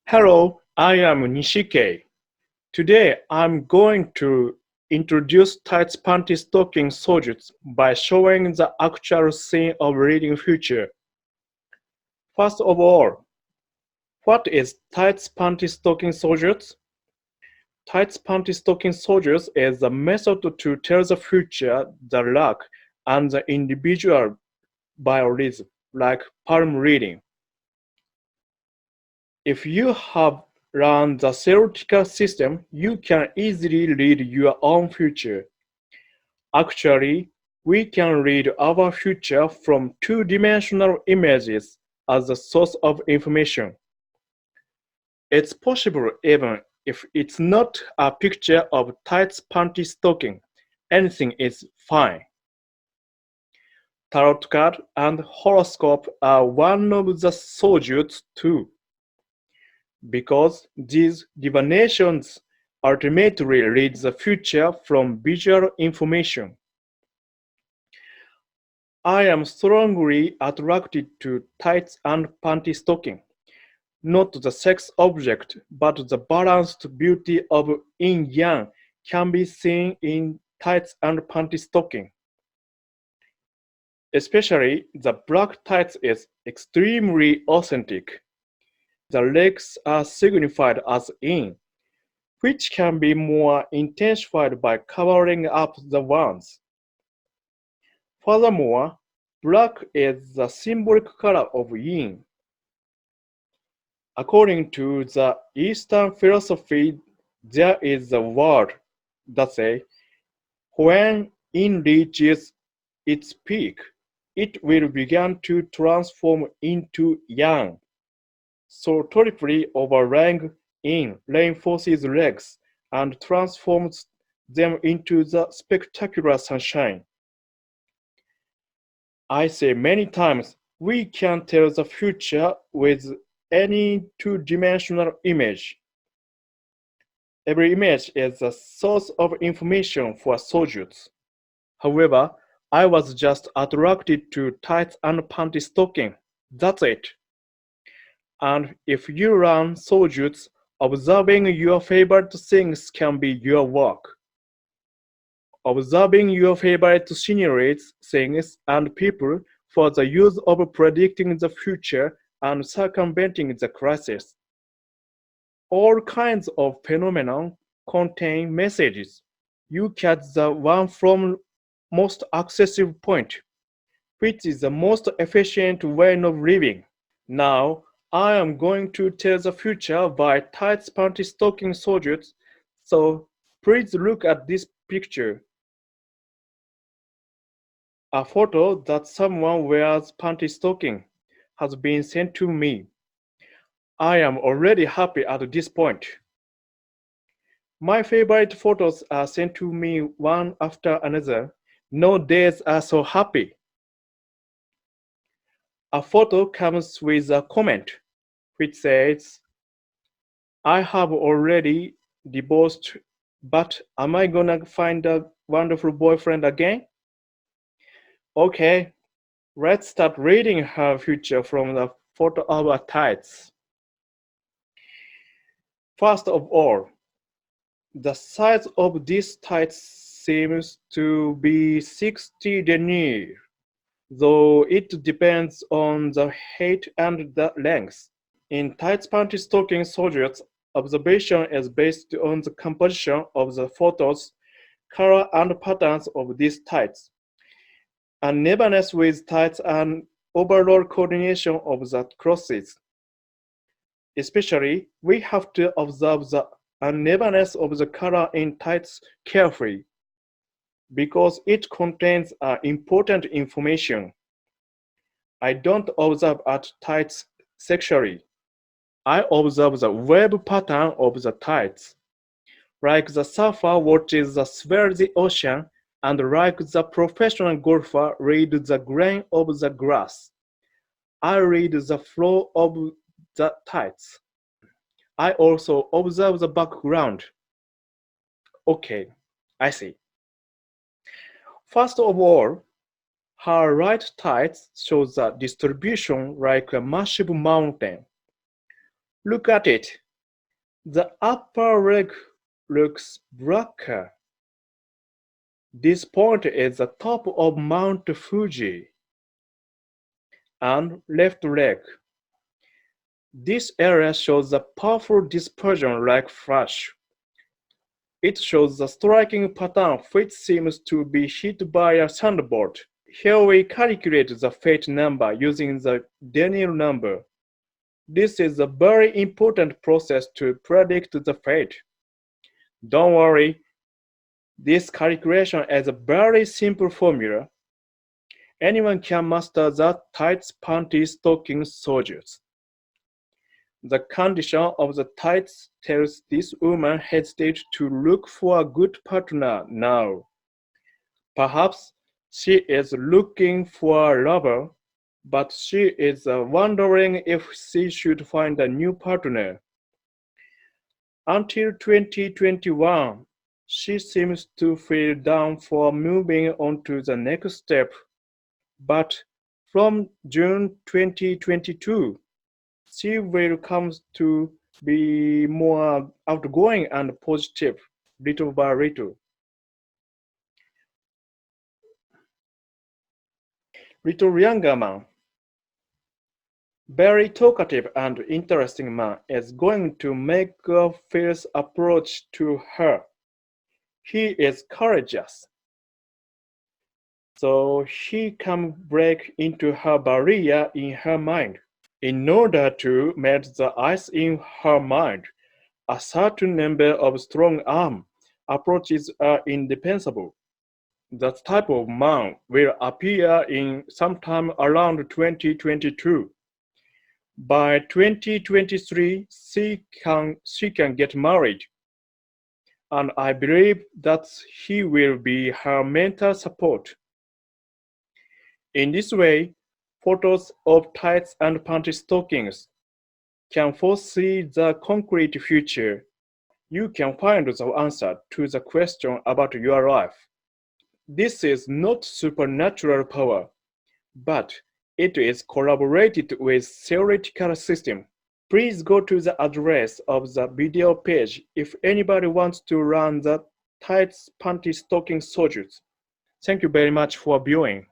Hello, I am Nishike. Today I'm going to introduce tights panty-stocking soldiers by showing the actual scene of reading future. First of all, what is tights panty-stocking soldiers? Tights panty-stocking soldiers is a method to tell the future, the luck, and the individual biorhythm, like palm reading. If you have run the theoretical system, you can easily read your own future. Actually, we can read our future from two-dimensional images as the source of information. It's possible even if it's not a picture of tights panty stocking. Anything is fine. Tarot card and horoscope are one of the soldiers too, because these divinations ultimately read the future from visual information. I am strongly attracted to tights and panty stocking, not the sex object, but the balanced beauty of yin-yang can be seen in tights and panty stocking. Especially the black tights is extremely authentic. The legs are signified as yin, which can be more intensified by covering up the ones. Furthermore, black is the symbolic color of yin. According to the Eastern philosophy, there is a word that says, when yin reaches its peak, it will begin to transform into yang. So triply overlaying yin reinforces legs and transforms them into the spectacular sunshine. I say many times, we can tell the future with any two-dimensional image. Every image is a source of information for soldiers. However, I was just attracted to tights and panty stocking. That's it. And if you run soldiers, observing your favorite things can be your work. Observing your favorite scenarios, things, and people for the use of predicting the future and circumventing the crisis. All kinds of phenomena contain messages. You catch the one from most accessible point, which is the most efficient way of living. Now, I am going to tell the future by tights panty stocking soldiers, so please look at this picture. A photo that someone wears panty stocking has been sent to me. I am already happy at this point. My favorite photos are sent to me one after another. No days are so happy. A photo comes with a comment which says, I have already divorced, but am I gonna find a wonderful boyfriend again? Okay, let's start reading her future from the photo of her tights. First of all, the size of this tights seems to be 60 denier, though it depends on the height and the length. In tights panty stocking soldiers, observation is based on the composition of the photos, color and patterns of these tights, unevenness with tights and overall coordination of the crosses. Especially, we have to observe the unevenness of the color in tights carefully, because it contains important information. I don't observe at tights sexually. I observe the wave pattern of the tides, like the surfer watches the swirly ocean, and like the professional golfer reads the grain of the grass. I read the flow of the tides. I also observe the background. Okay, I see. First of all, her right tides shows the distribution like a massive mountain. Look at it. The upper leg looks blacker. This point is the top of Mount Fuji. And left leg. This area shows a powerful dispersion like flash. It shows a striking pattern which seems to be hit by a thunderbolt. Here we calculate the fate number using the Daniel number. This is a very important process to predict the fate. Don't worry, this calculation is a very simple formula. Anyone can master the tights, panty, stocking soldiers. The condition of the tights tells this woman hesitate to look for a good partner now. Perhaps she is looking for a lover, but she is wondering if she should find a new partner. Until 2021, she seems to feel down for moving on to the next step. But from June 2022, she will come to be more outgoing and positive, little by little. Little younger man, very talkative and interesting man, is going to make a fierce approach to her. He is courageous, so he can break into her barrier in her mind. In order to melt the ice in her mind, a certain number of strong-arm approaches are indispensable. That type of man will appear in sometime around 2022. By 2023, she can get married, and I believe that he will be her mental support. In this way, photos of tights and panty stockings can foresee the concrete future. You can find the answer to the question about your life. This is not supernatural power, but it is corroborated with theoretical system. Please go to the address of the video page if anybody wants to learn the tights panty stocking soldiers. Thank you very much for viewing.